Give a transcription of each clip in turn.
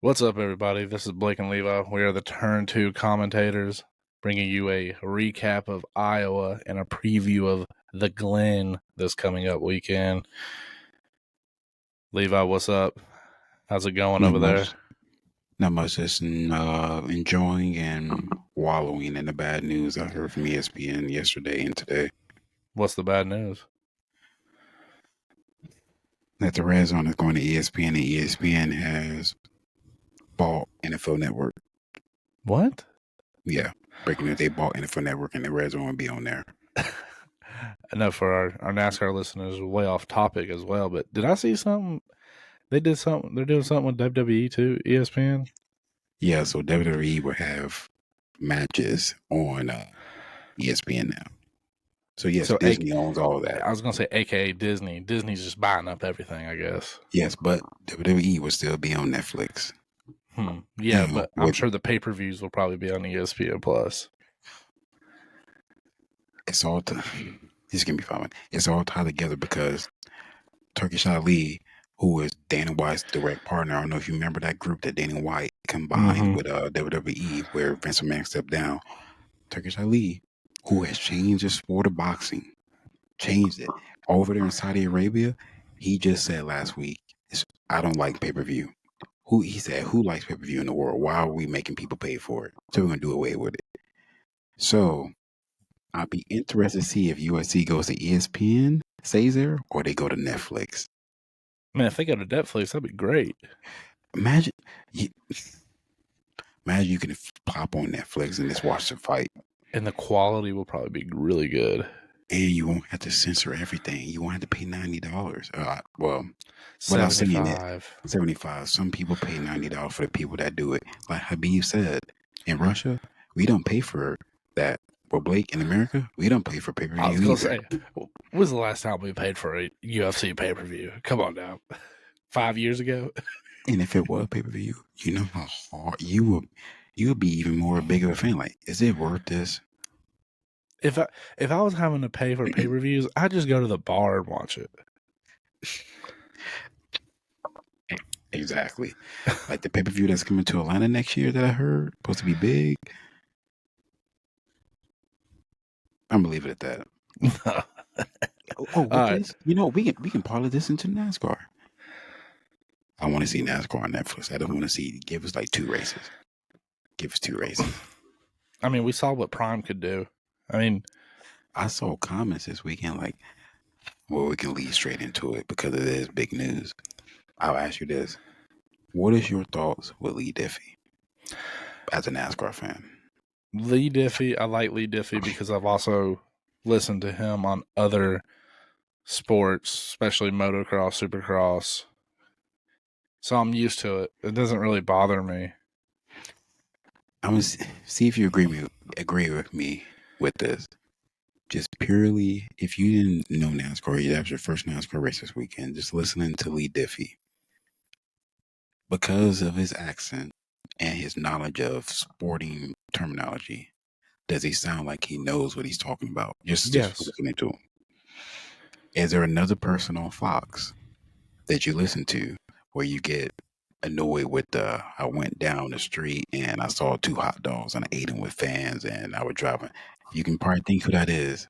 What's up, everybody? This is Blake and Levi. We are the Turn 2 commentators, bringing you a recap of Iowa and a preview of the Glen this coming up weekend. Levi, what's up? How's it going over there? Not much. Just enjoying and wallowing in the bad news I heard from ESPN yesterday and today. What's the bad news? That the Red Zone is going to ESPN and ESPN has bought NFL Network. What? Yeah. Breaking news, they bought NFL Network and the Red Zone will be on there. I know for our NASCAR listeners, way off topic as well, but did I see something? They're doing something with WWE too, ESPN? Yeah, so WWE will have matches on ESPN now. So yes, Disney owns all of that. I was going to say AKA Disney. Disney's just buying up everything, I guess. Yes, but WWE will still be on Netflix. Yeah, but I'm sure the pay-per-views will probably be on ESPN Plus. It's all this can be fun. It's all tied together because Turkish Ali, who is Dana White's direct partner, I don't know if you remember that group that Dana White combined with WWE, where Vince McMahon stepped down. Turkish Ali, who has changed the sport of boxing, changed it over there in Saudi Arabia. He just said last week, "I don't like pay-per-view." He said, "Who likes pay-per-view in the world? Why are we making people pay for it? So we're gonna do away with it." So I'd be interested to see if USC goes to ESPN, Caesar, or they go to Netflix. Man, if they go to Netflix, that'd be great. Imagine you can pop on Netflix and just watch the fight. And the quality will probably be really good. And you won't have to censor everything. You won't have to pay $90. Well, without saying it, $75. Some people pay $90 for the people that do it. Like Habib said, in Russia, we don't pay for that. Well, Blake, in America, we don't pay for pay-per-view. I was going to say, when was the last time we paid for a UFC pay-per-view? Come on now. 5 years ago? And if it was pay-per-view, you know how hard you would be even more big of a fan. Like, is it worth this? If I was having to pay for pay-per-views, I'd just go to the bar and watch it. Exactly. Like the pay-per-view that's coming to Atlanta next year that I heard, supposed to be big. I'm gonna leave it at that. This? You know, we can parlay this into NASCAR. I want to see NASCAR on Netflix. I don't want to see. Give us like 2 races. Give us 2 races. I mean, we saw what Prime could do. I mean, I saw comments this weekend like, well, we can lead straight into it because it is big news. I'll ask you this. What is your thoughts with Lee Diffie as a NASCAR fan? Lee Diffie, I like Lee Diffie because I've also listened to him on other sports, especially motocross, supercross. So I'm used to it. It doesn't really bother me. I'm going to see if you agree with me with this. Just purely, if you didn't know NASCAR, that was your first NASCAR race this weekend, just listening to Lee Diffie. Because of his accent and his knowledge of sporting terminology, does he sound like he knows what he's talking about? Just listening to him. Is there another person on Fox that you listen to where you get annoyed with I went down the street and I saw 2 hot dogs and I ate them with fans and I was driving? You can probably think who that is.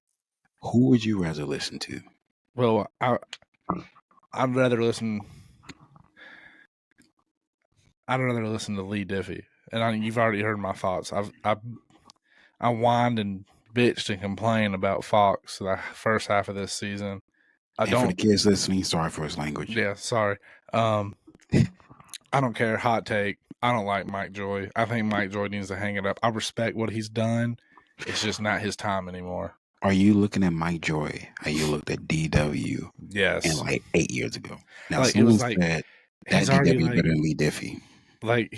Who would you rather listen to? Well, I'd rather listen. I'd rather listen to Lee Diffie, and you've already heard my thoughts. I whined and bitched and complained about Fox the first half of this season. For the kids listening, sorry for his language. Yeah, sorry. I don't care. Hot take. I don't like Mike Joy. I think Mike Joy needs to hang it up. I respect what he's done. It's just not his time anymore. Are you looking at Mike Joy how you looked at DW? Yes. And like 8 years ago. Now, like, someone said that DW is better than Lee Diffie. Like,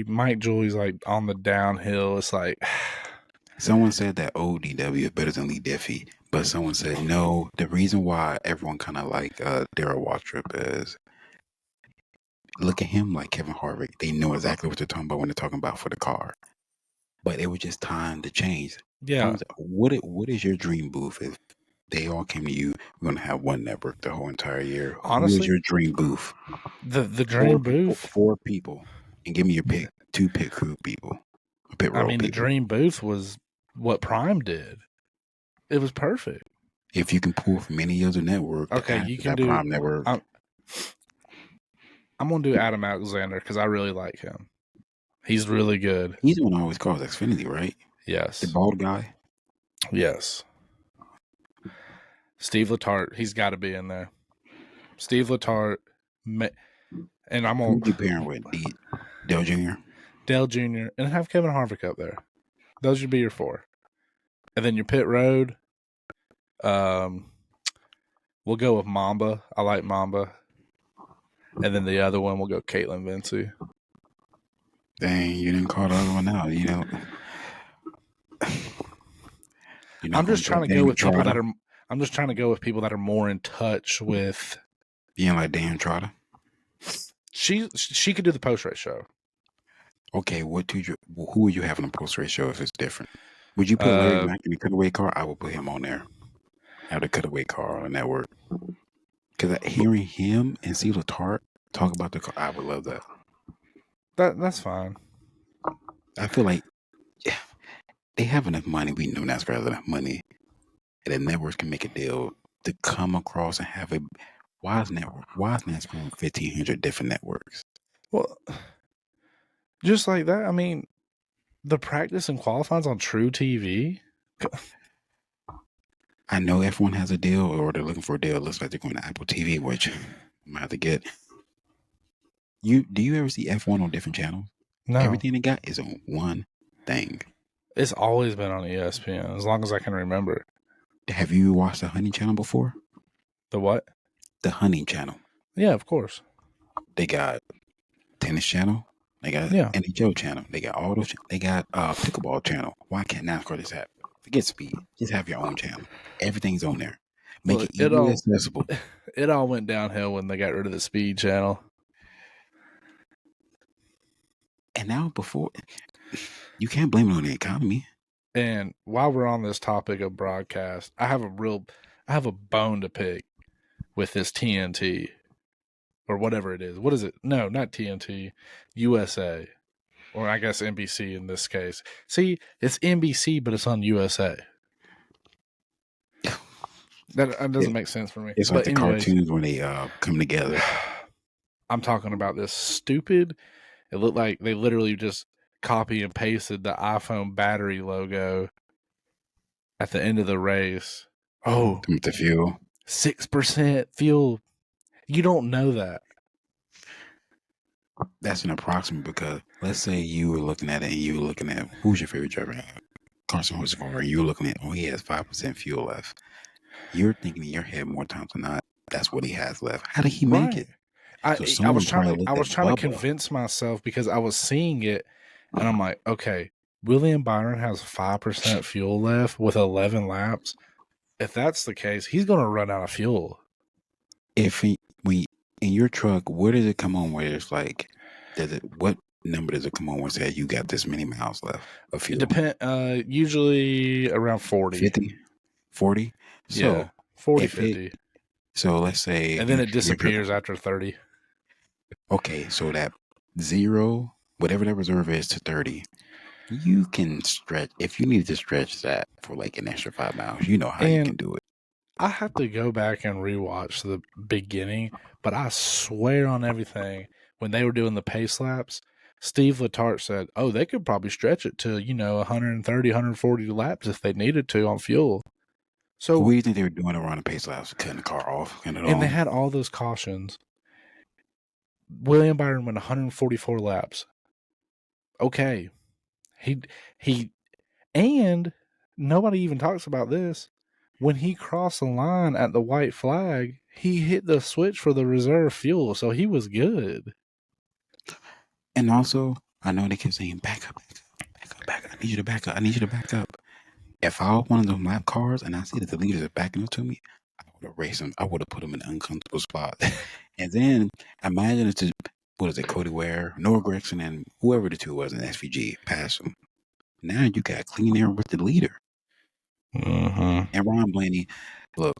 Mike Joy's like on the downhill. It's like... Someone said that old DW is better than Lee Diffie, but someone said no. The reason why everyone kind of like Darryl Waltrip is look at him like Kevin Harvick. They know exactly what they're talking about when they're talking about for the car. But it was just time to change. Yeah. What is your dream booth if they all came to you? We're going to have one network the whole entire year. Honestly, who is your dream booth? The dream booth? 4 people. And give me your two pit crew people. Pit row the people. dream booth was what Prime did. It was perfect. If you can pull from any other network to Okay, add you to can that do. Prime network. I'm gonna do Adam Alexander because I really like him. He's really good. He's the one I always calls Xfinity, right? The Yes. bald guy. Yes. Steve Letarte, he's got to be in there. Steve Letarte, and I'm Who on would you pair him with? Dale Jr.? Dale Jr. and have Kevin Harvick up there. Those should be your four. And then your pit road, we'll go with Mamba. I like Mamba. And then the other one, we'll go Caitlin Vinci. Dang, you didn't call the other one out. I'm just trying to go with people that are. I'm just trying to go with people that are more in touch with. Being like Dan Trotter. She could do the post race show. Okay, who would you have in the post race show if it's different? Would you put Larry Mack in the cutaway car? I would put him on there. Have the cutaway car on the network. Because hearing him and Steve Letarte talk about the car, I would love that. That's fine. I feel like they have enough money. We know NASCAR has enough money. And the networks can make a deal to come across and have a why is NASCAR on 1,500 different networks? Well, just like that, the practice and qualifying's on True TV. I know F1 has a deal, or they're looking for a deal. It looks like they're going to Apple TV, which I might have to get. Do you ever see F1 on different channels? No. Everything they got is on one thing. It's always been on ESPN, as long as I can remember. Have you watched the Honey Channel before? The what? The Honey Channel. Yeah, of course. They got Tennis Channel. They got NHL Channel. They got all those. They got Pickleball Channel. Why can't NASCAR just have? Forget speed. Just have your own channel. Everything's on there. Make it easily accessible. It all went downhill when they got rid of the speed channel. And now you can't blame it on the economy. And while we're on this topic of broadcast, I have a bone to pick with this TNT or whatever it is. What is it? No, not TNT. USA. Or I guess NBC in this case. See, it's NBC, but it's on USA. That doesn't make sense for me. It's like the cartoons when they come together. I'm talking about this stupid. It looked like they literally just copy and pasted the iPhone battery logo at the end of the race. Oh, the fuel. 6% fuel. You don't know that. That's an approximate because let's say you were looking at it and you were looking at who's your favorite driver? Carson Hocevar, and you were looking at he has 5% fuel left. You're thinking in your head more times than not, that's what he has left. How did he make it? I was trying to convince myself because I was seeing it and I'm like, okay, William Byron has 5% fuel left with 11 laps. If that's the case, he's going to run out of fuel. In your truck, where does it come on where it's like, what number does it come on where it says you got this many miles left of fuel? Usually around 40. 50? 40? So, yeah, 40, 50. So let's say... And then it disappears after 30. Okay, so that 0, whatever that reserve is, to 30, you can stretch... If you need to stretch that for like an extra 5 miles, you know how you can do it. I have to go back and rewatch the beginning, but I swear on everything, when they were doing the pace laps, Steve Letarte said, oh, they could probably stretch it to, 130, 140 laps if they needed to on fuel. So what do you think they were doing around the pace laps? Cutting the car off? They had all those cautions. William Byron went 144 laps. Okay. And nobody even talks about this. When he crossed the line at the white flag, he hit the switch for the reserve fuel, so he was good. And also, I know they kept saying, back up. I need you to back up. If I was one of those lap cars and I see that the leaders are backing up to me, I would have raced them. I would have put them in uncomfortable spots. And then imagine it's Cody Ware, Noah Gregson, and whoever the two was in SVG pass them. Now you got clean air with the leader. Mm-hmm. And Ron Blaney, look,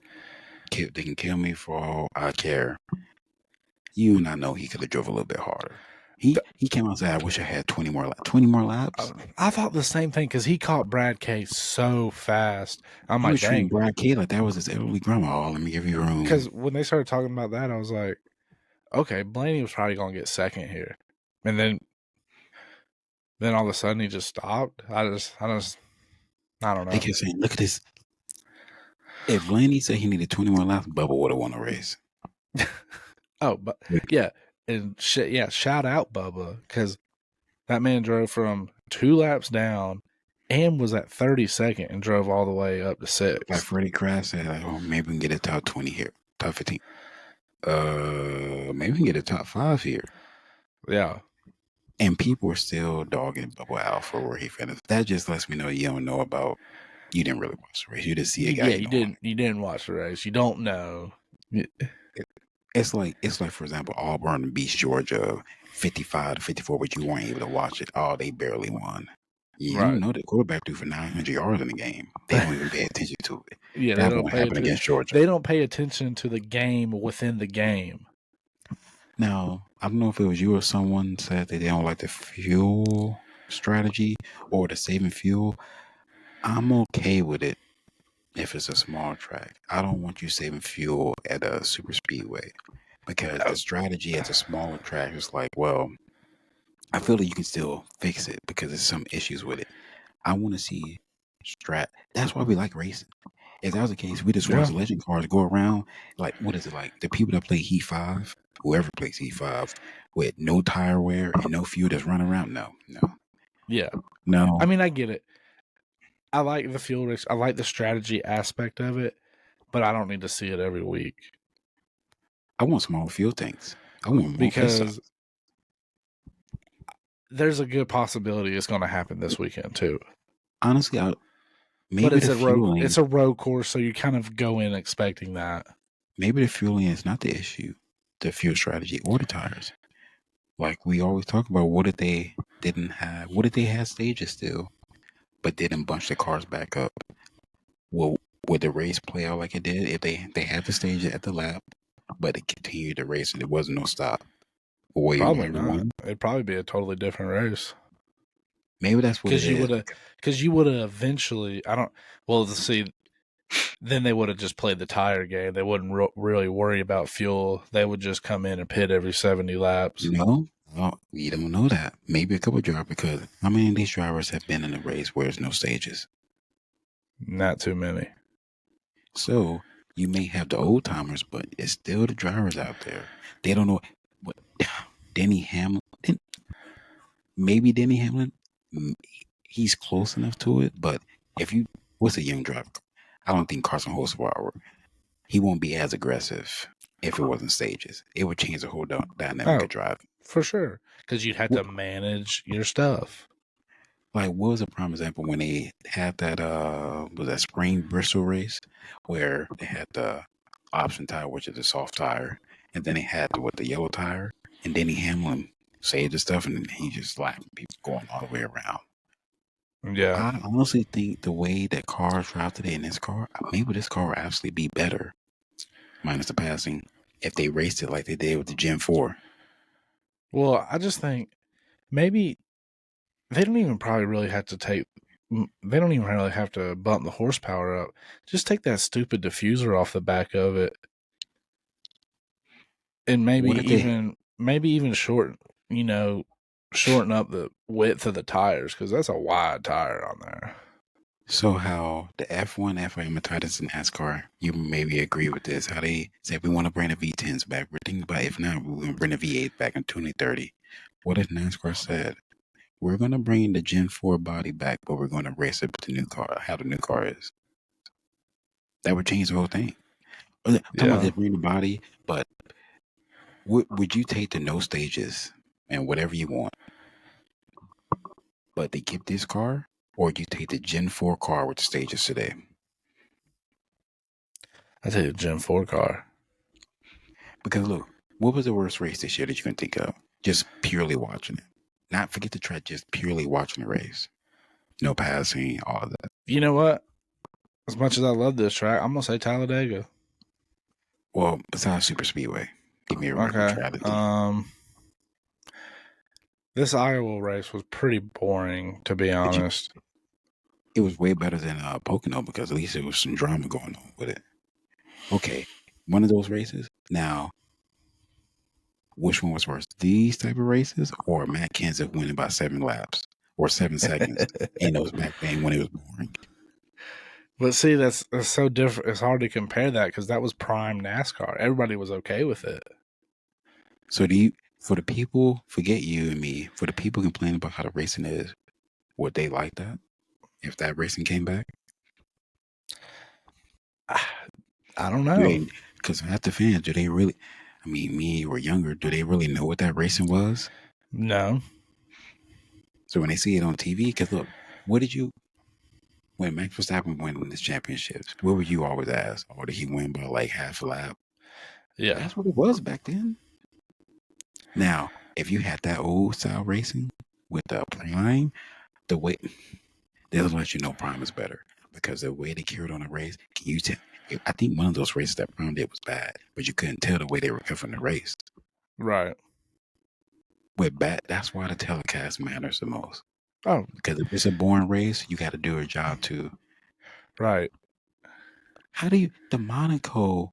they can kill me for all I care. You and I know he could have drove a little bit harder. He came out and said, "I wish I had 20 more laps." 20 more laps. I thought the same thing because he caught Brad K so fast. I'm He like, was treating dang. Brad K like that was his elderly grandma. Oh, let me give you room. Because when they started talking about that, I was like, okay, Blaney was probably gonna get second here, and then all of a sudden he just stopped. I don't know. They kept saying, "Look at this." If Blaney said he needed 20 more laps, Bubba would have won the race. Oh, but yeah, and shit, yeah, shout out Bubba because that man drove from 2 laps down and was at 32nd and drove all the way up to 6th. Like Freddie Kraft said, like, "Oh, maybe we can get a top 20 here, top 15. Maybe we can get a top 5 here." Yeah. And people are still dogging Bubba out for where he finished. That just lets me know you don't know about. You didn't really watch the race. You just see a guy. Yeah, you didn't watch the race. You don't know. It's like for example, Auburn beats Georgia 55 to 54, but you weren't able to watch it. Oh, they barely won. You Right. know the quarterback threw for 900 yards in the game. They don't even pay attention to it. Yeah, That won't happen against Georgia. They don't pay attention to the game within the game. Now, I don't know if it was you or someone said that they don't like the fuel strategy or the saving fuel. I'm okay with it if it's a small track. I don't want you saving fuel at a super speedway because the strategy at a smaller track is like, well, I feel that you can still fix it because there's some issues with it. I want to see strat. That's why we like racing. If that was the case, we just watch legend cars go around. Like, what is it like? The people that play Heat 5, whoever plays Heat 5, with no tire wear and no fuel that's running around? No. Yeah. No. I mean, I get it. I like the fuel race. I like the strategy aspect of it, but I don't need to see it every week. I want small fuel tanks. I want more because there's a good possibility it's going to happen this weekend too. Honestly, maybe but it's a road course, so you kind of go in expecting that. Maybe the fueling is not the issue, the fuel strategy or the tires. Like we always talk about, what if they didn't have? What if they had stages still, but didn't bunch the cars back up? Well, would the race play out like it did if they had the stage at the lap, but it continued the race and there wasn't no stop? Probably not. It'd probably be a totally different race. Maybe that's what it is. Because you would have eventually. I don't. Well, see, then they would have just played the tire game. They wouldn't really worry about fuel. They would just come in and pit every 70 laps. No, we don't know that. Maybe a couple drivers, because how many of these drivers have been in a race where there's no stages? Not too many. So you may have the old timers, but it's still the drivers out there. They don't know what Denny Hamlin. Maybe Denny Hamlin, he's close enough to it. But what's a young driver? I don't think Carson Hocevar, he won't be as aggressive if it wasn't stages. It would change the whole dynamic of driving. For sure. Because you'd have to manage your stuff. Like, what was a prime example when they had that was that spring Bristol race where they had the option tire, which is a soft tire, and then they had the yellow tire, and Denny Hamlin saved the stuff, and then he just slapped people going all the way around. Yeah. I honestly think the way that cars drive today in this car, maybe this car will actually be better, minus the passing, if they raced it like they did with the Gen 4. Well, I just think maybe they don't even probably really have to they don't even really have to bump the horsepower up. Just take that stupid diffuser off the back of it. And maybe even shorten up the width of the tires, because that's a wide tire on there. So how the F1, FIM titles in NASCAR, you maybe agree with this, how they said we want to bring the V10s back. We're thinking about, if not, we're going to bring the V8 back in 2030. What if NASCAR said, we're going to bring the Gen 4 body back, but we're going to race it with the new car, how the new car is? That would change the whole thing. I'm talking about just bring the body, but would you take the no stages and whatever you want, but they get this car, or you take the Gen 4 car with the stages today? I take the Gen 4 car. Because look, what was the worst race this year that you can think of? Just purely watching it. Not forget the track, just purely watching the race. No passing, all of that. You know what? As much as I love this track, I'm going to say Talladega. Well, besides Super Speedway. Give me a random strategy. This Iowa race was pretty boring, to be honest. It was way better than Pocono because at least there was some drama going on with it. Okay, one of those races. Now, which one was worse? These type of races or Matt Kenseth winning by 7 laps or 7 seconds in those back then when it was boring? But see, that's so different. It's hard to compare that because that was prime NASCAR. Everybody was okay with it. So for the people, forget you and me, for the people complaining about how the racing is, would they like that if that racing came back? I don't know. Because half the fans, do they really, I mean, me or younger, do they really know what that racing was? No. So when they see it on TV, because look, when Max Verstappen won this championships, what would you always ask? Or did he win by like half a lap? Yeah. That's what it was back then. Now, if you had that old style racing with the prime, the way they'll let you know prime is better because the way they carried on the race, can you tell? I think one of those races that prime did was bad, but you couldn't tell the way they were covering the race. Right. With bad, that's why the telecast matters the most. Oh, because if it's a boring race, you got to do a job too. Right. The Monaco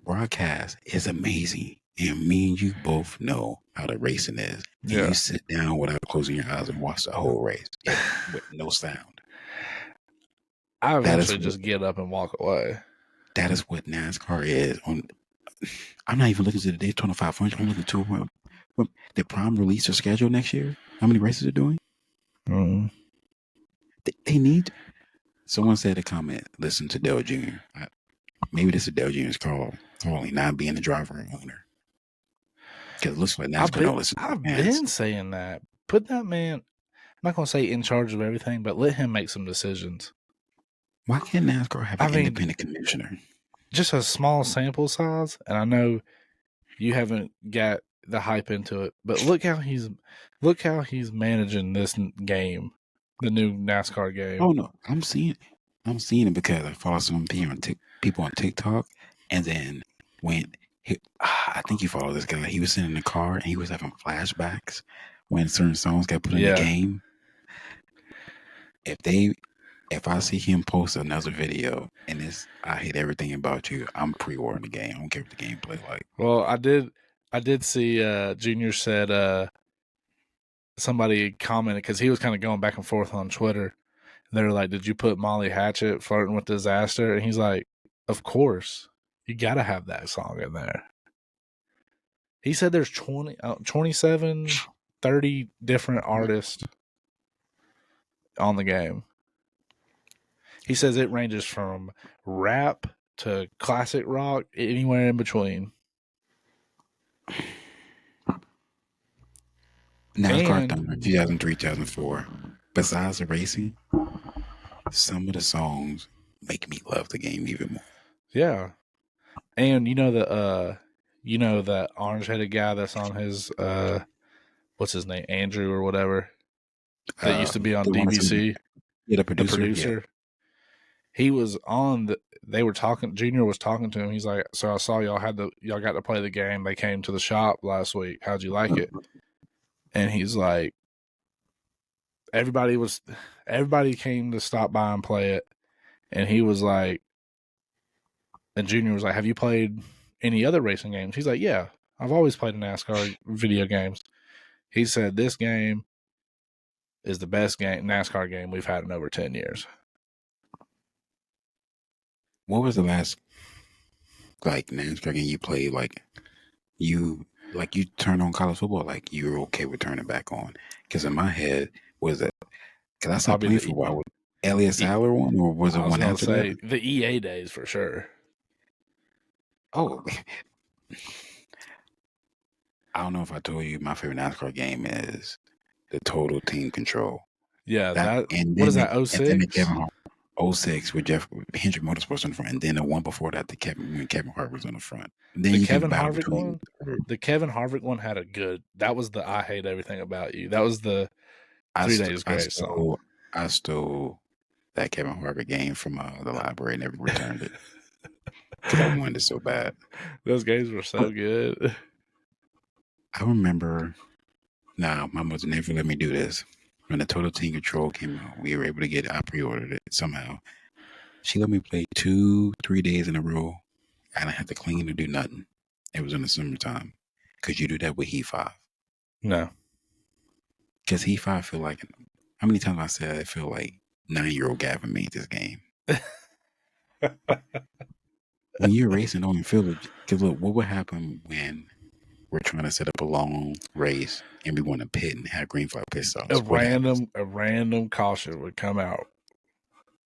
broadcast is amazing. And me and you both know how the racing is. And you sit down without closing your eyes and watch the whole race with no sound. I eventually just get up and walk away. That is what NASCAR is. I'm not even looking at the Daytona 500. I'm looking to the Prime release their schedule next year. How many races they're doing? Mm-hmm. They need. Someone said a comment. Listen to Dale Jr. Maybe this is Dale Jr.'s calling, not being the driver or owner. Because it looks like NASCAR don't listen. I've been saying that. Put that man. I'm not going to say in charge of everything, but let him make some decisions. Why can't NASCAR have an independent commissioner? Just a small sample size, and I know you haven't got the hype into it, but look how he's managing this game, the new NASCAR game. Oh no, I'm seeing it because I follow some people on TikTok, and then I think you follow this guy. He was sitting in the car and he was having flashbacks when certain songs got put in the game. If I see him post another video and it's I hate everything about you, I'm pre-ordering the game. I don't care what the game play like. Well, I did see Junior said somebody commented because he was kind of going back and forth on Twitter. They were like, "Did you put Molly Hatchet flirting with disaster?" And he's like, "Of course, you got to have that song in there." He said there's 27, 30 different artists on the game. He says it ranges from rap to classic rock, anywhere in between. NASCAR Thunder 2003, 2004. Besides the racing, some of the songs make me love the game even more. Yeah. And you know that orange-headed guy that's on his what's his name, Andrew or whatever, that used to be on DBC. Yeah, the producer. Yeah. He was on they were talking. Junior was talking to him. He's like, "So I saw y'all got to play the game. They came to the shop last week. How'd you like it?" And he's like, everybody came to stop by and play it. And he was like, and Junior was like, "Have you played any other racing games?" He's like, "Yeah, I've always played NASCAR video games." He said, "This game is the best NASCAR game we've had in over 10 years. What was the last NASCAR game you played? You turn on college football, you're okay with turning back on? Because in my head, was it? Because I stopped playing for a while. With Elliott Sadler one, or was it one after that? The EA days for sure. Oh, I don't know if I told you my favorite NASCAR game is the Total Team Control. Yeah, what is that? 06? 06 with Hendrick Motorsports on the front, and then the one before that, when Kevin Hart was on the front. And then the Kevin Harvick one. The Kevin Harvick one had a good. That was the "I Hate Everything About You." That was the 3 Days Grace song. I stole that Kevin Harvick game from the library and never returned it because I wanted it so bad. Those games were so good. I remember Now, my mother never let me do this. When the Total Team Control came out, we were able to get it. I pre-ordered it somehow. She let me play 2-3 days in a row. I didn't have to clean or do nothing. It was in the summertime. Could you do that with Heat 5? No. Because Heat 5 feel like, how many times I said I feel like 9-year-old Gavin made this game? When you're racing on the field, because look, what would happen when we're trying to set up a long race and we want to pit and have green flag pit stops? A random caution would come out.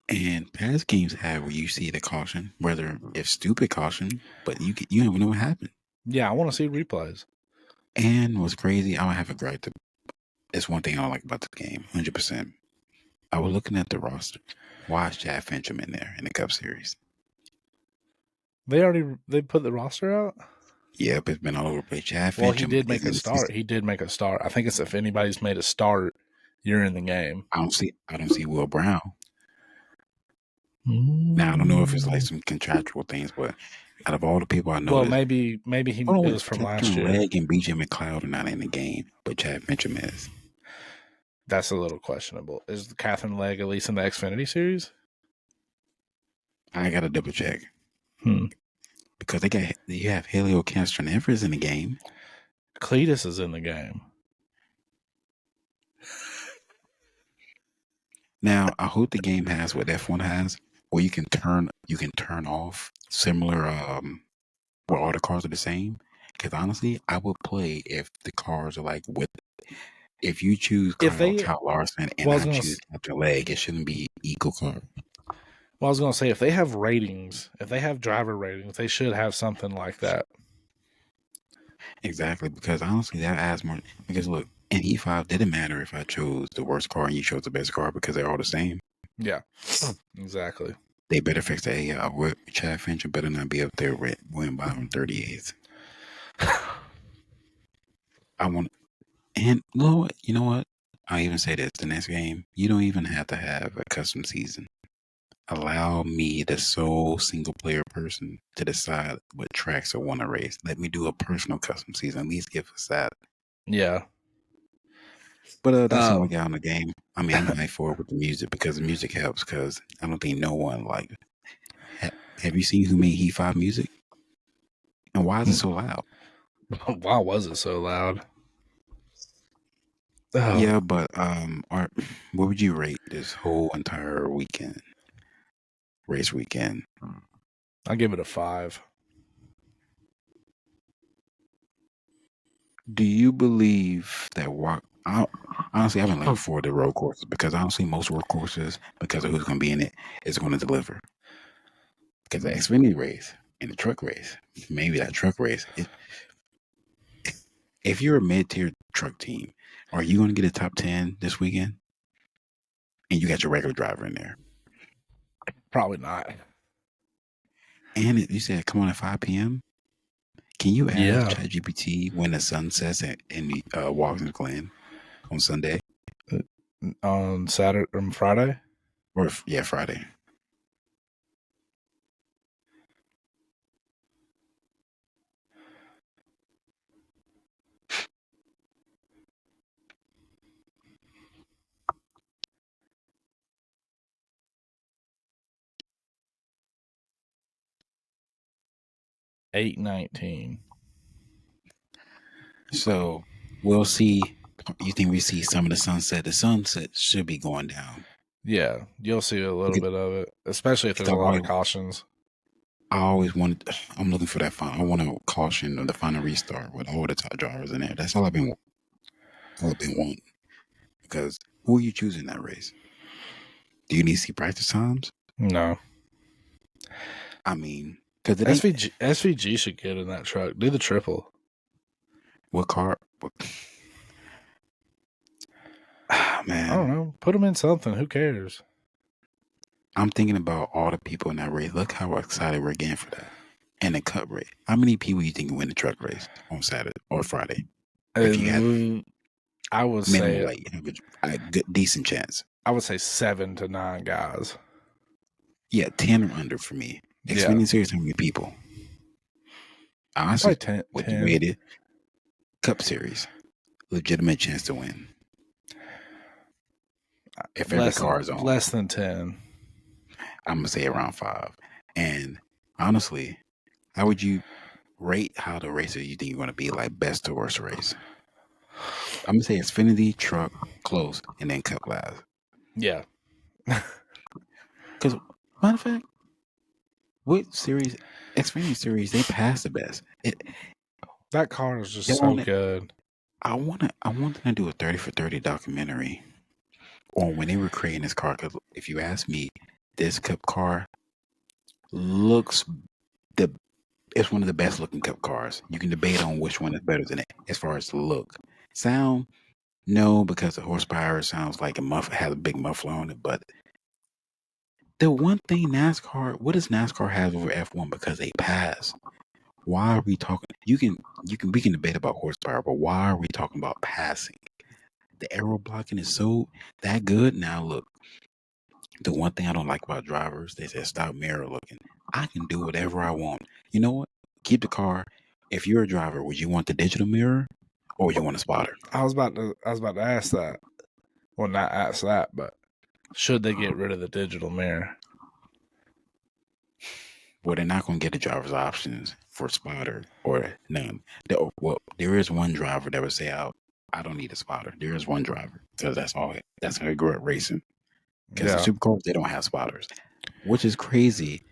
And past games have where you see the caution, whether it's stupid caution, but you never know what happened. Yeah, I want to see replays. And what's crazy, I don't have a gripe to. It's one thing I don't like about the game, 100%. I was looking at the roster. Why is Chad Fincham in there in the Cup Series? They put the roster out? Yep, it's been all over the place. Chad Well, Fincham he did make a start. He did make a start. I think it's if anybody's made a start, you're in the game. I don't see Will Brown. Now I don't know if it's like some contractual things, but out of all the people I know, well, maybe he was from last year. Legg and BJ McLeod are not in the game, but Chad Fincham is. That's a little questionable. Is Catherine Legg at least in the Xfinity series? I gotta double check. Because you have Helio Castroneves in the game. Cletus is in the game. Now I hope the game has what F1 has, where you can turn off similar where all the cars are the same. Because honestly, I would play if the cars are like if you choose Kyle Larson and I choose Captain Legg, it shouldn't be equal car. Well, I was going to say, if they have ratings, if they have driver ratings, they should have something like that. Exactly, because honestly, that adds more. Because look, in E5, didn't matter if I chose the worst car and you chose the best car because they're all the same. Yeah, exactly. They better fix the AI. Chad Fincher better not be up there with William Byron 38th. I want, and you know what? I'll even say this: the next game, you don't even have to have a custom season. Allow me, the sole single player person, to decide what tracks I want to race. Let me do a personal custom season. At least give us that. Yeah. But that's all I got on the game. I mean, I'm hyped for it with the music because the music helps. Because I don't think no one have you seen who made Heat 5 music? And why is it so loud? Why was it so loud? Oh. Yeah, but what would you rate this whole entire weekend? Race weekend. I'll give it a 5. Do you believe that honestly, I've been looking forward to road courses because honestly, most road courses, because of who's going to be in it, is going to deliver. Because the Xfinity race and the truck race, maybe that truck race, if you're a mid-tier truck team, are you going to get a top 10 this weekend? And you got your regular driver in there? Probably not. And you said come on at 5 p.m.? Can you ask ChatGPT when the sun sets in Watkins Glen on Sunday? On Saturday or Friday? Friday. $8:19. So we'll see. You think we see some of the sunset? The sunset should be going down. Yeah, you'll see a little bit of it, especially if there's a lot of cautions. I'm looking for that final. I want a caution of the final restart with all the top drivers in there. That's all I've been wanting. Because who are you choosing in that race? Do you need to see practice times? No. I mean, because SVG should get in that truck. Do the triple. What car? Man, I don't know. Put them in something. Who cares? I'm thinking about all the people in that race. Look how excited we're getting for that. And the Cup race. How many people you think win the truck race on Saturday or Friday? If you had I would say a good, decent chance. I would say 7 to 9 guys. Yeah, 10 or under for me. Xfinity Series, how many people? Honestly, 10. With the rated Cup Series. legitimate chance to win. If every car is on, less than 10. I'm gonna say around 5. And honestly, how would you rate how the races you think you're gonna be, like best to worst race? I'm gonna say Xfinity, truck, close, and then Cup last. Yeah. Because matter of fact, what series? Xfinity series, they pass the best. That car is just They so want it. good. I want them to do a 30 for 30 documentary on when they were creating this car. Because if you ask me, this Cup car looks the it's one of the best looking Cup cars. You can debate on which one is better than it as far as the look. Sound, no, because the horsepower sounds like has a big muffler on it. But the one thing what does NASCAR have over F1? Because they pass. Why are we talking? We can debate about horsepower, but why are we talking about passing? The aero blocking is so that good. Now look, the one thing I don't like about drivers, they say stop mirror looking. I can do whatever I want. You know what? Keep the car. If you're a driver, would you want the digital mirror or would you want a spotter? I was about to ask that. Well, not ask that, but should they get rid of the digital mirror? Well, they're not going to get the driver's options for spotter or none. Well, there is one driver that would say, I don't need a spotter. There is one driver because that's all. That's how they grew up racing. Because the supercars, they don't have spotters, which is crazy.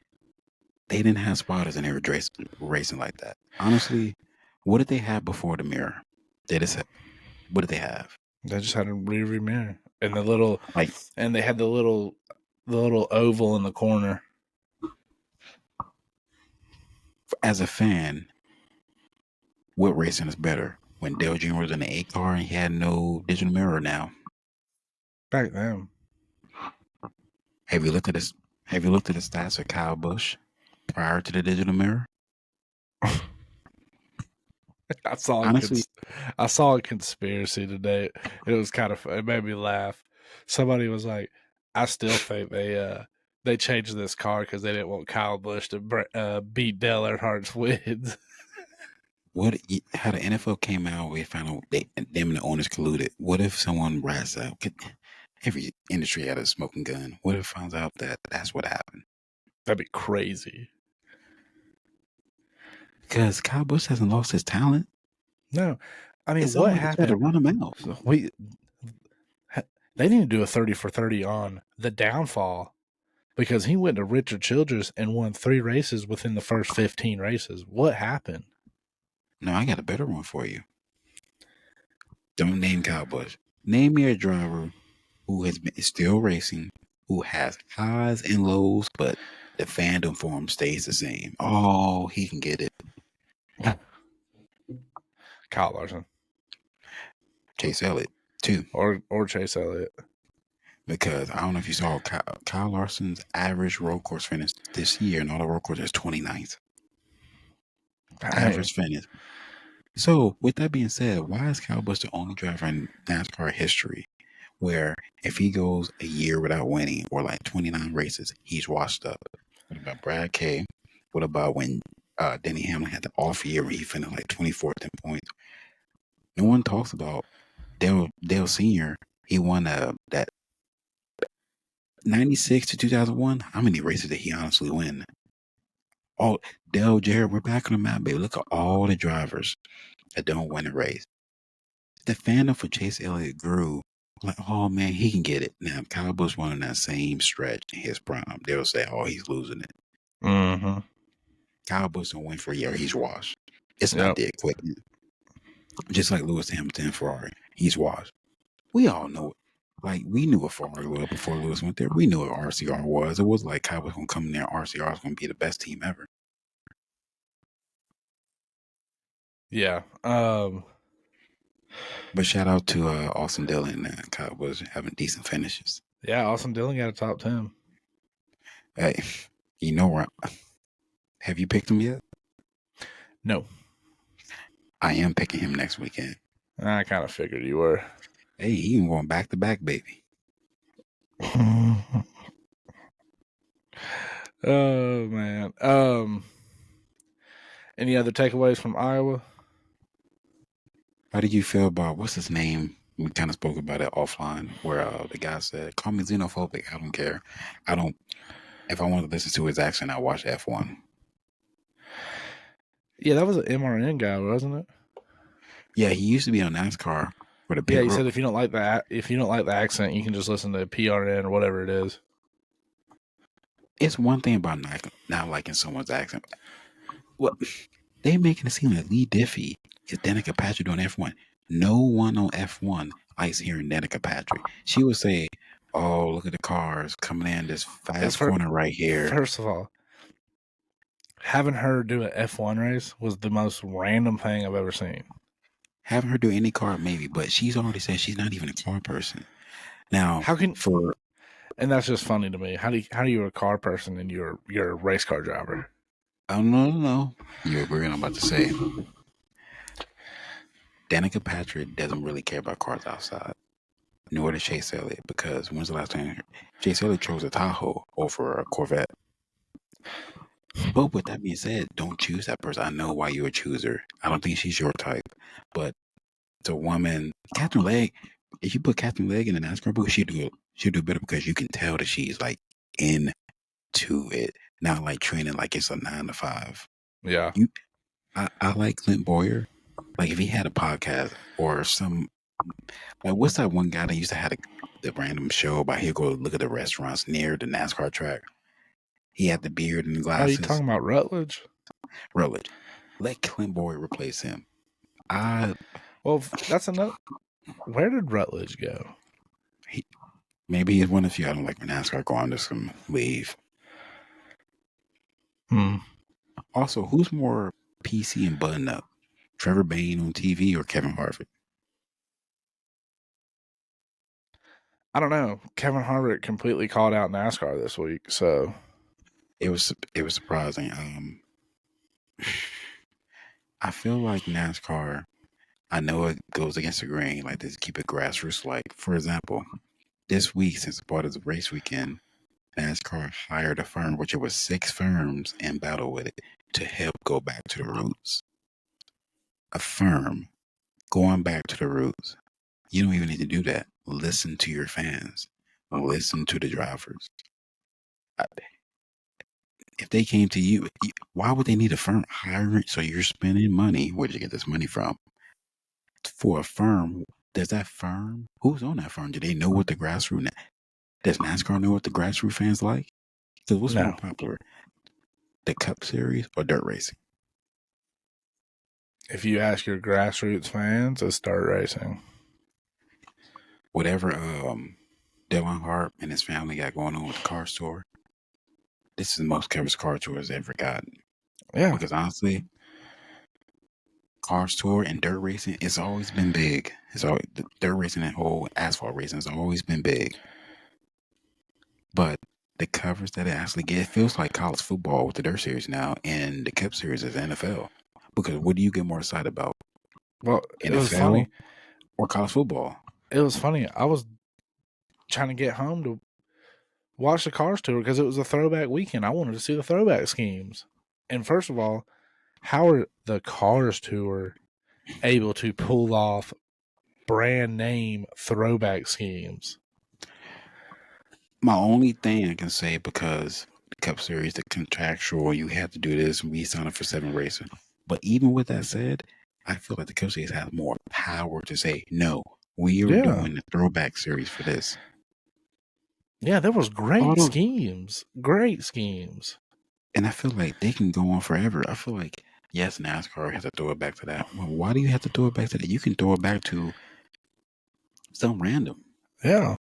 They didn't have spotters and they were racing like that. Honestly, what did they have before the mirror? What did they have? They just had a rear view mirror and the little Like, and they had the little oval in the corner. as a fan, what racing is better? When Dale Jr. was in the 8 car and he had no digital mirror now. Back then. Have you looked at this? Have you looked at the stats of Kyle Busch prior to the digital mirror? I saw Honestly, a conspiracy today. It was kind of it made me laugh. Somebody was like, "I still think they changed this car because they didn't want Kyle Busch to beat Dale Earnhardt's wins." how the NFL came out, we found out them and the owners colluded. What if someone rats out? Every industry had a smoking gun. What if it finds out that that's what happened? That'd be crazy. Because Kyle Busch hasn't lost his talent. No, I mean, It's what almost they tried to happened? run him out. They need to do a 30 for 30 on the downfall because he went to Richard Childress and won 3 races within the first 15 races. What happened? No, I got a better one for you. Don't name Kyle Busch. Name me a driver who is still racing, who has highs and lows, but the fandom for him stays the same. Oh, he can get it. Kyle Larson. Chase Elliott, too. Or Chase Elliott. Because I don't know if you saw Kyle Larson's average road course finish this year, and all the road course is 29th. Average finish. So, with that being said, why is Kyle Busch the only driver in NASCAR history where if he goes a year without winning or like 29 races, he's washed up? What about Brad Kay? What about when Denny Hamlin had the off year where he finished like 24th in points? No one talks about Dale Sr. He won that 96 to 2001. How many races did he honestly win? Oh, Dale Jarrett, we're back on the map, baby. Look at all the drivers that don't win a race. The fandom for Chase Elliott grew. Like, oh man, he can get it. Now, if Kyle Busch won in that same stretch in his prime, they'll say, oh, he's losing it. Mm-hmm. Kyle Busch don't win for a year, he's washed. It's not the equipment. Just like Lewis Hamilton and Ferrari, he's washed. We all know it. Like, we knew what Ferrari was before Lewis went there. We knew what RCR was. It was like Kyle was going to come in there. RCR was going to be the best team ever. Yeah. But shout out to Austin Dillon and Kyle Busch having decent finishes. Yeah, Austin Dillon got a top 10. Hey, you know where? Have you picked him yet? No. I am picking him next weekend. I kind of figured you were. Hey, he even going back to back, baby. Oh man. Any other takeaways from Iowa? How did you feel about what's his name? We kind of spoke about it offline, where the guy said, "Call me xenophobic. I don't care. I don't. If I want to listen to his accent, I watch F1." Yeah, that was an MRN guy, wasn't it? Yeah, he used to be on NASCAR for the Yeah, pit he road. said if you don't like the accent, you can just listen to PRN or whatever it is. It's one thing about not liking someone's accent. What they making it seem like Lee Diffie is Danica Patrick on F1. No one on F1 likes hearing Danica Patrick. She would say, "Oh, look at the cars coming in this fast corner right here." First of all, having her do an F1 race was the most random thing I've ever seen. Having her do any car, maybe, but she's already said she's not even a car person. Now, How can for and that's just funny to me. How do you a car person and you're a race car driver? oh no, you agree what I'm about to say. Danica Patrick doesn't really care about cars outside, nor does Chase Elliott, because when's the last time Chase Elliott chose a Tahoe over a Corvette? But with that being said, don't choose that person. I know why you would choose her. I don't think she's your type, but it's a woman. Catherine Legg, if you put Catherine Legg in the NASCAR book, she'll do better because you can tell that she's like into it, not like training like it's a 9 to 5. Yeah. You, I like Clint Boyer. Like if he had a podcast or some, like what's that one guy that used to have the random show about he'll go look at the restaurants near the NASCAR track. He had the beard and the Oh, you glasses. talking about Rutledge? Rutledge. Let Clint Boyer replace him. Well, that's another. Where did Rutledge go? Maybe he's one of you. I don't like when NASCAR go. I'm just gonna leave. Also, who's more PC and button up? Trevor Bayne on TV or Kevin Harvick? I don't know. Kevin Harvick completely called out NASCAR this week, so It was surprising. I feel like NASCAR. I know it goes against the grain, like to keep it grassroots. Like for example, this week since part of the race weekend, NASCAR hired a firm, which it was 6 firms in battle with it, to help go back to the roots. A firm going back to the roots. You don't even need to do that. Listen to your fans. Listen to the drivers. If they came to you, why would they need a firm hiring? So you're spending money. Where did you get this money from? For a firm, does that firm, who's on that firm? Do they know what the grassroots, does NASCAR know what the grassroots fans like? Because what's more no. popular, the Cup Series or dirt racing? If you ask your grassroots fans, it's dirt racing. Whatever Dylan Hart and his family got going on with the car store, this is the most coverage car tour has ever gotten. Yeah. Because honestly, cars tour and dirt racing, it's always been big. It's always the dirt racing and whole asphalt racing has always been big. But the coverage that it actually gets, it feels like college football with the dirt series now, and the Cup Series is NFL. Because what do you get more excited about, Well, it was NFL funny. or college football? It was funny. I was trying to get home to watch the Cars tour because it was a throwback weekend. I wanted to see the throwback schemes. And first of all, how are the Cars tour able to pull off brand name throwback schemes? My only thing I can say, because the Cup Series, the contractual, you have to do this and we sign up for 7 races. But even with that said, I feel like the Cup Series has more power to say, no, we are doing the throwback series for this. Yeah, there was great schemes. Great schemes. And I feel like they can go on forever. I feel like, yes, NASCAR has to throw it back to that. Well, why do you have to throw it back to that? You can throw it back to some random. Yeah.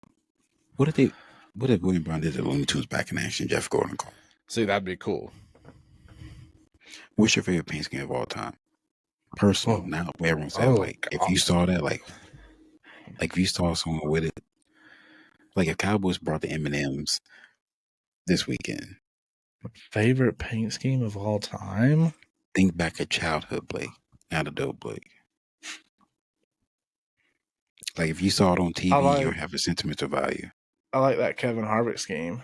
What if William Brown did the Looney Tunes back in action, Jeff Gordon called? See, that'd be cool. What's your favorite paint scheme of all time? Personal, not what everyone said. If you saw that, like if you saw someone with it, like if Cowboys brought the M&Ms this weekend. Favorite paint scheme of all time? Think back at childhood Blake, not adult Blake. Like if you saw it on TV, you'll have a sentimental value. I like that Kevin Harvick scheme.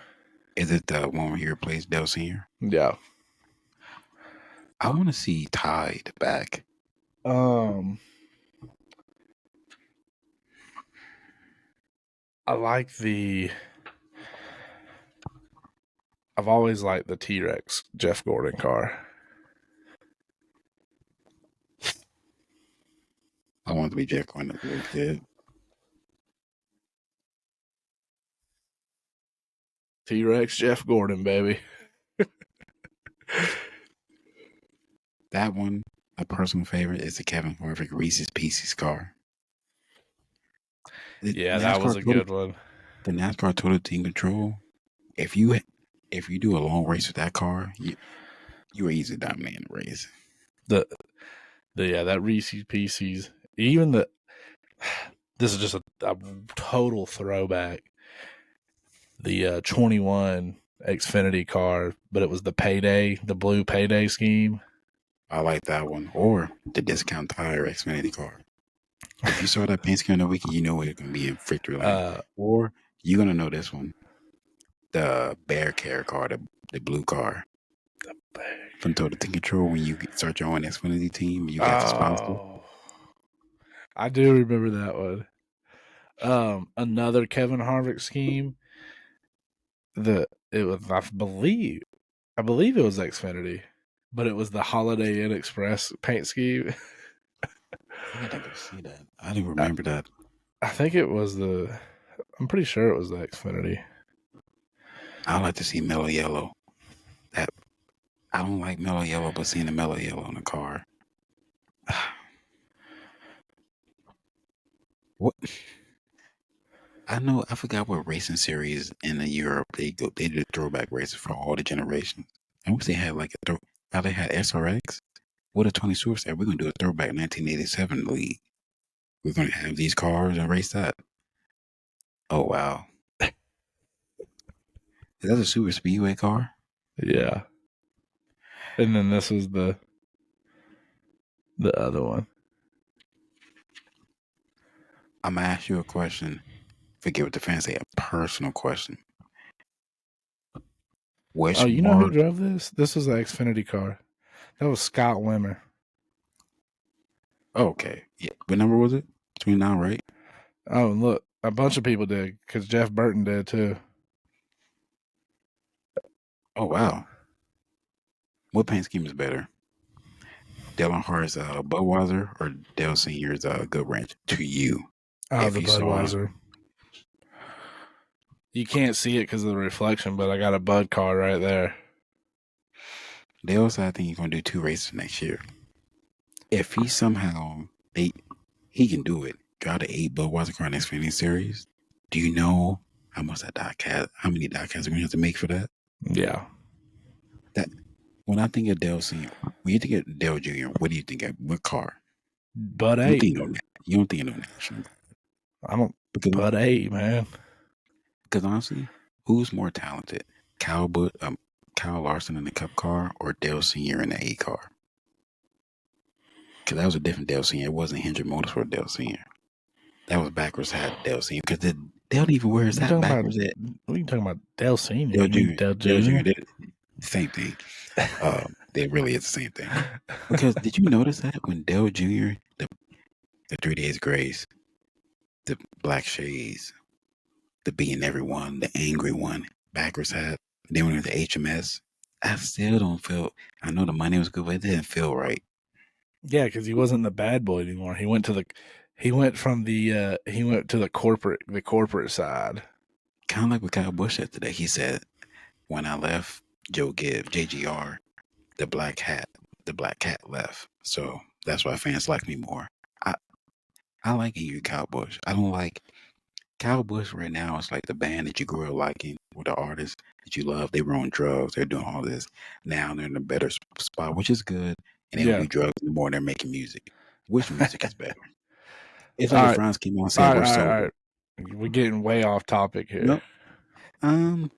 Is it the one where he replaced Dale Sr.? Yeah. I want to see Tide back. I like I've always liked the T-Rex Jeff Gordon car. I wanted to be Jack when I was a little kid. T-Rex Jeff Gordon, baby. That one, a personal favorite, is the Kevin Harvick Reese's Pieces car. Yeah, that was a good one. The NASCAR Total Team Control. If you do a long race with that car, you are easily dominating the race. That Reese's Pieces. Even this is just a total throwback. The 21 Xfinity car, but it was the blue payday scheme. I like that one. Or the Discount Tire Xfinity car. If you saw that paint scheme on the wiki, you know it's going to be in victory lane. Or you're going to know this one. The Bear Care car, the blue car. From Total Team Control, when you start your own Xfinity team, you got the sponsor. I do remember that one. Another Kevin Harvick scheme. I believe it was Xfinity, but it was the Holiday Inn Express paint scheme. I didn't see that. I didn't remember that. I think it was I'm pretty sure it was the Xfinity. I like to see mellow yellow. I don't like mellow yellow, but seeing the mellow yellow in the car. What? I forgot what racing series in Europe they did throwback races for all the generations. I wish they had how they had SRX. What a 20 Source said, we're gonna do a throwback 1987 league. We're gonna have these cars and race that. Oh wow. Is that a super speedway car? Yeah. And then this was the other one. I'm gonna ask you a question. Forget what the fans say, a personal question. You know who drove this? This was the Xfinity car. That was Scott Wimmer. Okay. Yeah. What number was it? 29, right? Oh, and look, a bunch of people did because Jeff Burton did too. Oh wow. What paint scheme is better? Dale Earnhardt's Budweiser or Dale Senior's Good Ranch to you? Oh, the Budweiser. You can't see it because of the reflection, but I got a Bud car right there. Dale said I think he's going to do 2 races next year. If he somehow, he can do it, drive the 8 Budweiser car in the Xfinity Series, do you know how much how many diecasts are going to have to make for that? Yeah. When I think of Dale Senior, when you think of Dale Jr., what do you think of? What car? Bud 8. You don't think of no national. I don't. Bud 8, man. Because honestly, who's more talented? Kyle Larson in the Cup car or Dale Senior in the A car? Because that was a different Dale Senior. It wasn't Hendrick Motorsport Dale Senior. That was backwards hat Dale Senior. Because they don't even wear his hat backwards hat. What are you talking about? Dale Senior? Dale Jr.? Same thing. It really is the same thing. Because did you notice that when Dale Jr., the 3 Days Grace, the black shades, the being everyone, the angry one, backwards hat, then when it was the HMS, I still don't feel. I know the money was good, but it didn't feel right. Yeah, because he wasn't the bad boy anymore. He went to the corporate side. Kind of like what Kyle Busch said today. He said, "When I left Joe Gibbs, JGR, the black cat left. So that's why fans like me more. I like you, Kyle Busch. I don't like Kyle Busch right now. It's like the band that you grew up liking, or the artist that you love. They were on drugs. They're doing all this. Now they're in a better spot, which is good. And they don't do drugs anymore. They're making music. Which music is better? It's like if Franz came on and said we're sober. All right. We're getting way off topic here. Nope.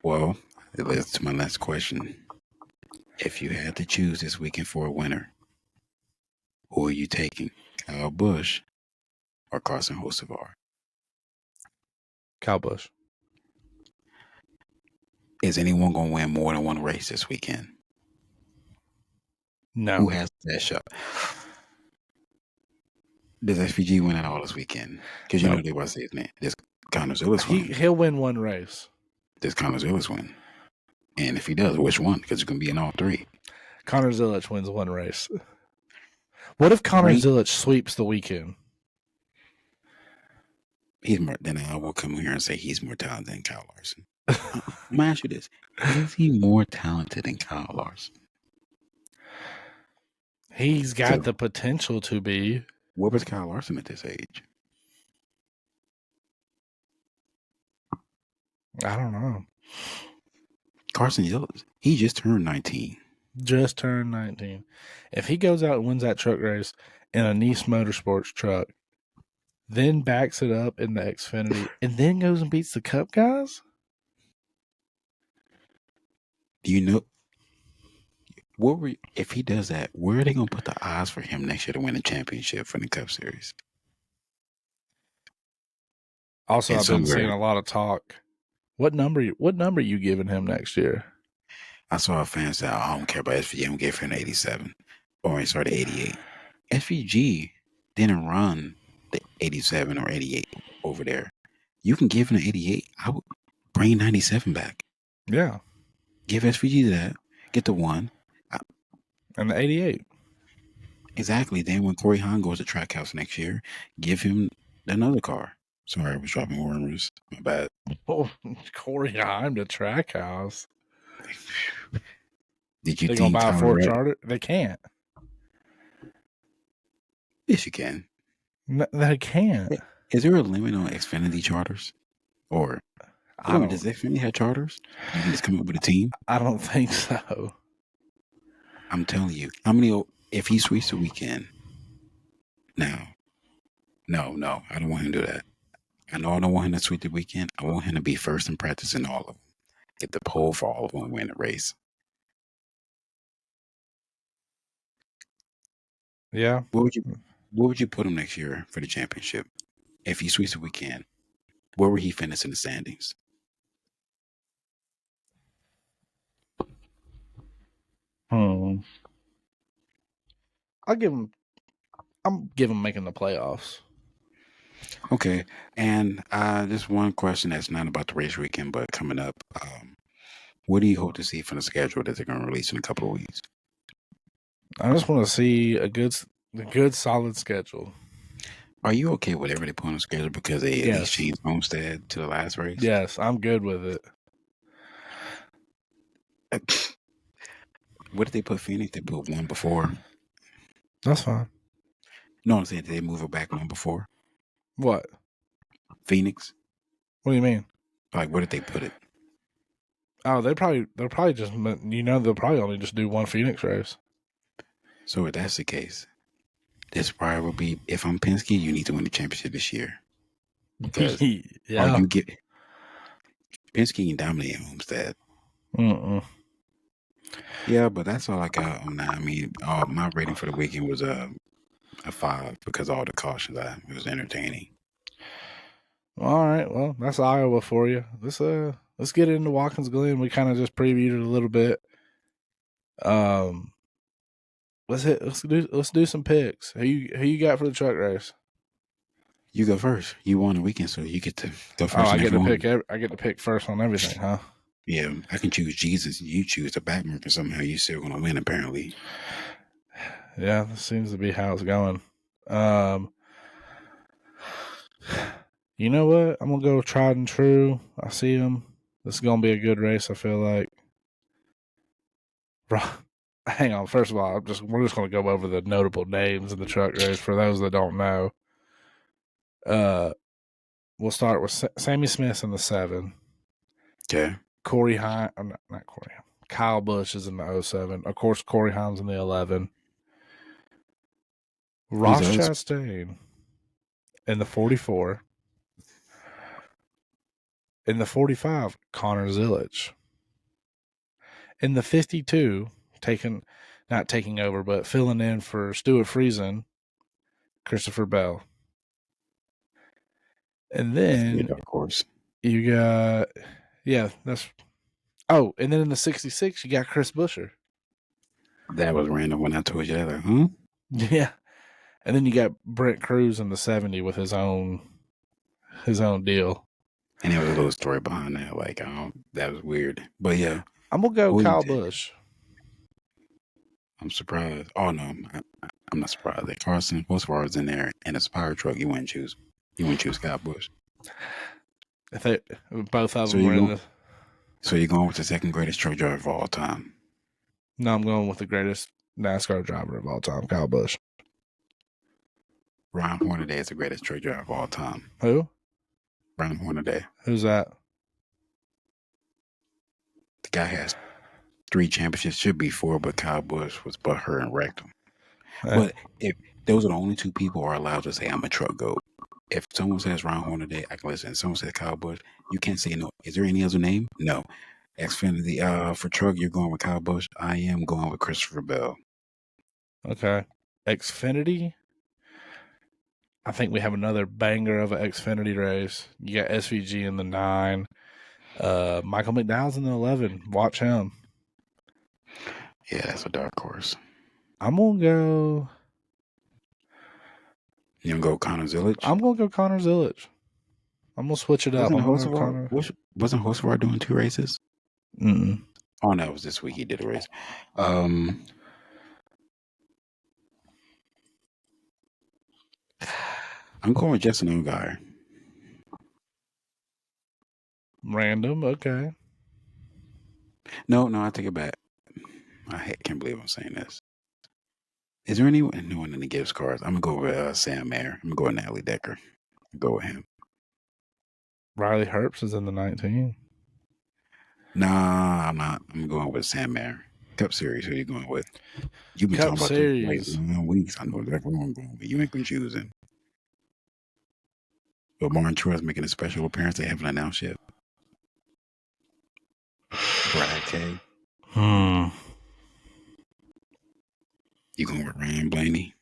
Well, it leads to my next question. If you had to choose this weekend for a winner, who are you taking? Kyle Busch or Carson Hocevar? Kyle Busch. Is anyone going to win more than one race this weekend? No. Who has that shot? Does SVG win at all this weekend? Because you know they want to say his name. Connor Zillis win. He'll win one race. Does Connor Zillis win? And if he does, which one? Because it's going to be in all three. Connor Zilic wins one race. What if Connor Zilic sweeps the weekend? He's more. Then I will come here and say he's more talented than Kyle Larson. Let me ask you this: is he more talented than Kyle Larson? He's got the potential to be. What was Kyle Larson at this age? I don't know. Carson Gillis, he just turned 19. Just turned 19. If he goes out and wins that truck race in a Nice Motorsports truck, then backs it up in the Xfinity, and then goes and beats the Cup guys? Do you know if he does that, where are they going to put the odds for him next year to win a championship for the Cup Series? Also, I've been seeing a lot of talk. What number you giving him next year? I saw a fan say, I don't care about SVG. I'm giving him an 87. Or he started 88. SVG didn't run the 87 or 88 over there. You can give him an 88. I would bring 97 back. Yeah. Give SVG that. Get the one. And the 88. Exactly. Then when Corey Hahn goes to Trackhouse next year, give him another car. Sorry, I was dropping wormers. My bad. Oh, Corey Hahn to Trackhouse. Did you they think gonna buy a Ford Charter? They can't. Yes, you can. No, they can't. Is there a limit on Xfinity charters? Or does Xfinity have charters? You can just come up with a team? I don't think so. I'm telling you. If he sweeps the weekend, no, I don't want him to do that. I know I don't want him to sweep the weekend. I want him to be first in practice in all of them. Get the pole for all of them and win the race. Yeah. What would you put him next year for the championship? If he sweeps the weekend, where would he finish in the standings? I'm giving him making the playoffs. Okay. And just one question that's not about the race weekend, but coming up. What do you hope to see from the schedule that they're going to release in a couple of weeks? I just want to see a good solid schedule. Are you okay with whatever they put on the schedule because they at least changed Homestead to the last race? Yes, I'm good with it. What did they put Phoenix? They put one before. That's fine. No, I'm saying did they move it back one before? What? Phoenix? What do you mean? Like, where did they put it? Oh, they'll probably just they'll probably only just do one Phoenix race. So if that's the case, this probably will be, if I'm Penske, you need to win the championship this year. Because yeah. Penske can dominate at Homestead. Mm-mm. Yeah, but that's all I got on that. I mean, my rating for the weekend was a 5 because all the cautions. It was entertaining. All right, well, that's Iowa for you. Let's get into Watkins Glen. We kind of just previewed it a little bit. Let's do some picks. Who you got for the truck race? You go first. You won the weekend, so you get to go first. Oh, I get to pick first on everything, huh? Yeah, I can choose Jesus. You choose the backmark, and somehow you're still going to win. Apparently. Yeah, that seems to be how it's going. You know what? I'm gonna go tried and true. I see him. This is gonna be a good race. I feel like. Hang on. First of all, we're just gonna go over the notable names in the truck race for those that don't know. We'll start with Sammy Smith in the 7. Okay. Corey Hines, not Corey. Kyle Busch is in the 07. Of course, Corey Hines in the 11. Ross Chastain in the 44. In the 45, Connor Zilic. In the 52, not taking over, but filling in for Stuart Friesen, Christopher Bell. And then, of course, you got, and then in the 66, you got Chris Buescher. That was random when I told you that. Like, Yeah. And then you got Brent Cruz in the 70 with his own deal. And there was a little story behind that. Like, that was weird. But yeah, I'm gonna go who you Kyle take? Busch. I'm surprised. Oh no, I'm not surprised. That Carson Hocevar is in there, and it's a fire truck. You wouldn't choose. You wouldn't choose Kyle Busch. If they both of So them you were in go. the. So you're going with the second greatest truck driver of all time. No, I'm going with the greatest NASCAR driver of all time, Kyle Busch. Ryan Hornaday is the greatest truck driver of all time. Who? Ryan Hornaday. Who's that? The guy has 3 championships, should be 4, but Kyle Busch was butthurt and wrecked him. But if those are the only 2 people who are allowed to say I'm a truck goat. If someone says Ryan Hornaday, I can listen. If someone says Kyle Busch, you can't say no. Is there any other name? No. Xfinity, for truck, you're going with Kyle Busch. I am going with Christopher Bell. Okay. Xfinity. I think we have another banger of an Xfinity race. You got SVG in the 9. Michael McDowell's in the 11. Watch him. Yeah, that's a dark horse. I'm gonna go. You gonna go Connor Zillich? I'm gonna go Connor Zillich. I'm gonna switch it up. I'm gonna go Connor. Wasn't Hocevar doing 2 races? Mm-mm. Oh no, it was this week he did a race. I'm going with Justin Allgaier. Random. Okay. No, I take it back. I can't believe I'm saying this. Is there anyone? No one in the Gibbs cars. I'm gonna go with Sam Mayer. I'm gonna go with Natalie Decker. Go with him. Riley Herbst is in the 19. Nah, I'm not. I'm going with Sam Mayer. Cup Series. Who you going with? You've been Cup talking about Series. this for weeks. I know exactly where I'm going, but you ain't been choosing. But Martin Truex making a special appearance. They haven't announced yet. Brad K. You going with Ryan Blaney?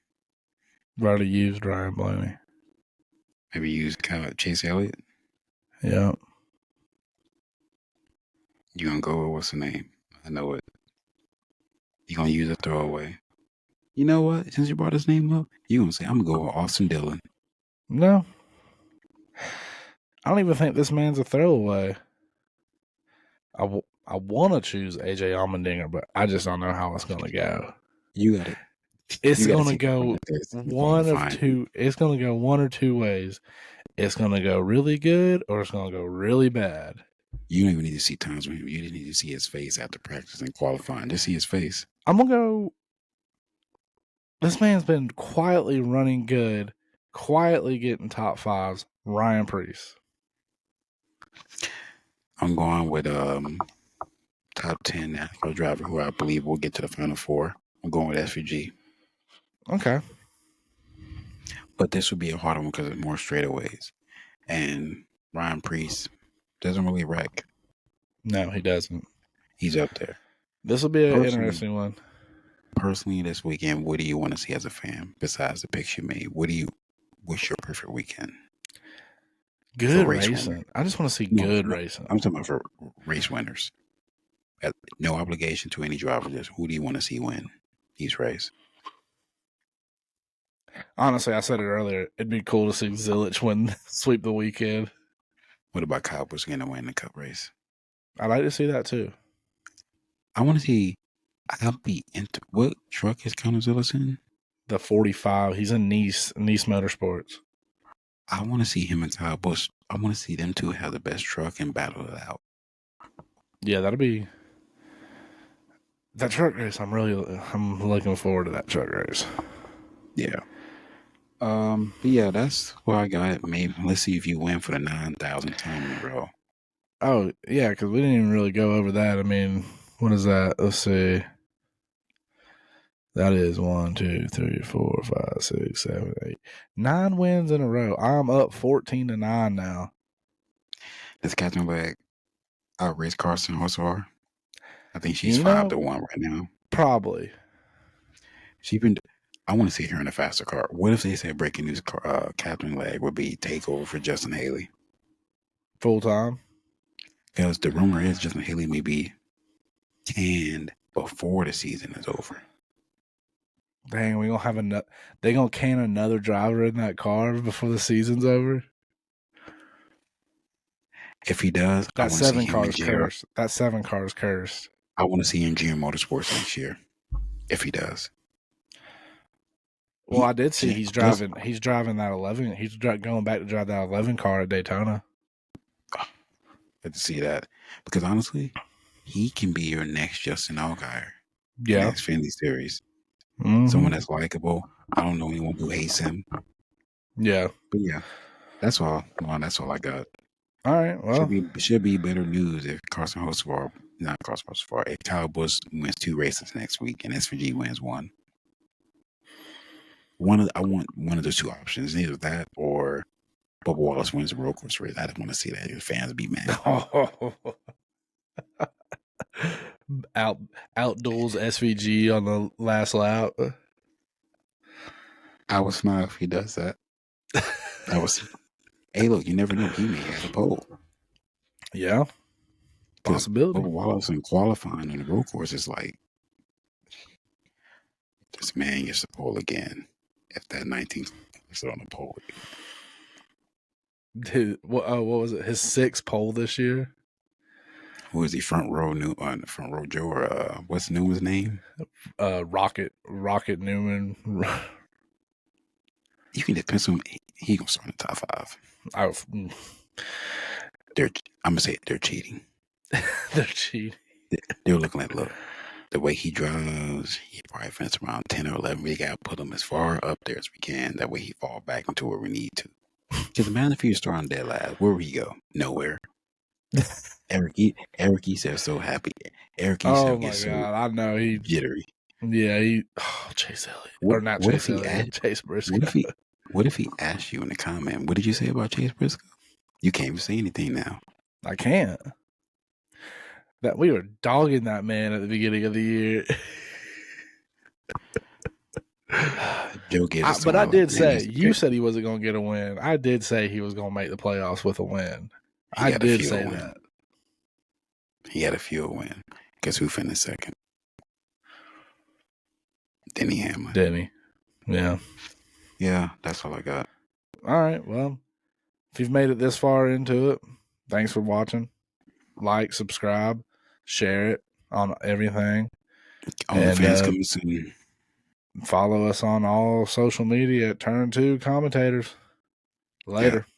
I've already used Ryan Blaney. Maybe use Chase Elliott? Yeah. You gonna go with what's the name? I know it. You gonna use a throwaway? You know what? Since you brought his name up, you gonna say I'm gonna go with Austin Dillon? No. I don't even think this man's a throwaway. I want to choose AJ Allmendinger, but I just don't know how it's going to go. You got it. It's going to go one of two. It's going to go one or two ways. It's going to go really good or it's going to go really bad. You don't even need to see times with him. You just need to see his face after practice and qualifying. Just see his face. I'm going to go. This man's been quietly running good, quietly getting top 5s. Ryan Preece. I'm going with top 10 NASCAR driver who I believe will get to the Final Four. I'm going with SVG. Okay. But this would be a harder one because it's more straightaways. And Ryan Preece doesn't really wreck. No, he doesn't. He's up there. This will be an interesting one. Personally, this weekend, what do you want to see as a fan besides the picks you made? What's your perfect weekend? Good racing. I just want to see good racing. I'm talking about for race winners. No obligation to any driver. Just who do you want to see win each race? Honestly, I said it earlier. It'd be cool to see Zillich sweep the weekend. What about Kyle Busch going to win the Cup race? I'd like to see that too. I want to see. I'll be into what truck is Connor Zillich in? The 45. He's in Nice Motorsports. I want to see him and Kyle Busch. I want to see them two have the best truck and battle it out. Yeah, that'll be that truck race. I'm looking forward to that truck race. Yeah. But yeah, that's what I got. Maybe let's see if you win for the 9,000th time in a row. Oh yeah, because we didn't even really go over that. I mean, what is that? Let's see. That is 1, 2, 3, 4, 5, 6, 7, 8, 9 wins in a row. I'm up 14-9 now. Does Catherine Legg outrace Carson Hocevar? I think she's 5-1 right now. Probably. I want to see her in a faster car. What if they say breaking news? Catherine Legg would be takeover for Justin Haley full time? Because the rumor is Justin Haley may be canned before the season is over. Dang, we gonna have they gonna can another driver in that car before the season's over? If he does, I That want to see 7 him in car's GR. cursed. That 7 car's cursed. I want to see him in GM Motorsports next year. If he does. Well, I did see he's does, driving. He's driving that 11. He's going back to drive that 11 car at Daytona. Good to see that, because honestly, he can be your next Justin Allgaier in Yeah. the Xfinity Series. Mhm. Someone that's likable. I don't know anyone who hates him. Yeah. But yeah, that's all. Well, that's all I got. All right. Well, Should be better news if if Kyle Busch wins 2 races next week and SVG wins 1. I want one of those 2 options, either that or Bubba Wallace wins the road course race. I don't want to see that. Your fans be mad. Outduels SVG on the last lap. I would smile if he does that. Hey, look, you never know. He may have a pole. Yeah. Possibility. Bubba Wallace in qualifying on the road course is like, this man gets the pole again. If that 19th is on the pole. Dude, what was it? His 6th pole this year? Who is he? Front row Joe, or what's Newman's name? Rocket Newman. You can just pencil him. He gonna start in the top 5. I'm gonna say they're cheating. They're cheating. They're looking at, look, the way he drives, he probably finished around 10 or 11. We gotta put him as far up there as we can. That way he fall back into where we need to. Because imagine if he was starting dead last, where would he go? Nowhere. Eric E said so happy. Eric E Oh my gets god, I know he jittery. Yeah, Chase Elliott. Chase Briscoe. What if he asked you in the comment, what did you say about Chase Briscoe? You can't even say anything now. I can't. That we were dogging that man at the beginning of the year. Joe gave us, but I did say you said he wasn't going to get a win. I did say he was going to make the playoffs with a win. I did say that. He had a fuel win. Guess who finished second? Denny Hamlin. Denny. Yeah. Yeah, that's all I got. All right. Well, if you've made it this far into it, thanks for watching. Like, subscribe, share it on everything. OnlyFans coming soon. Follow us on all social media at Turn 2 Commentators. Later. Yeah.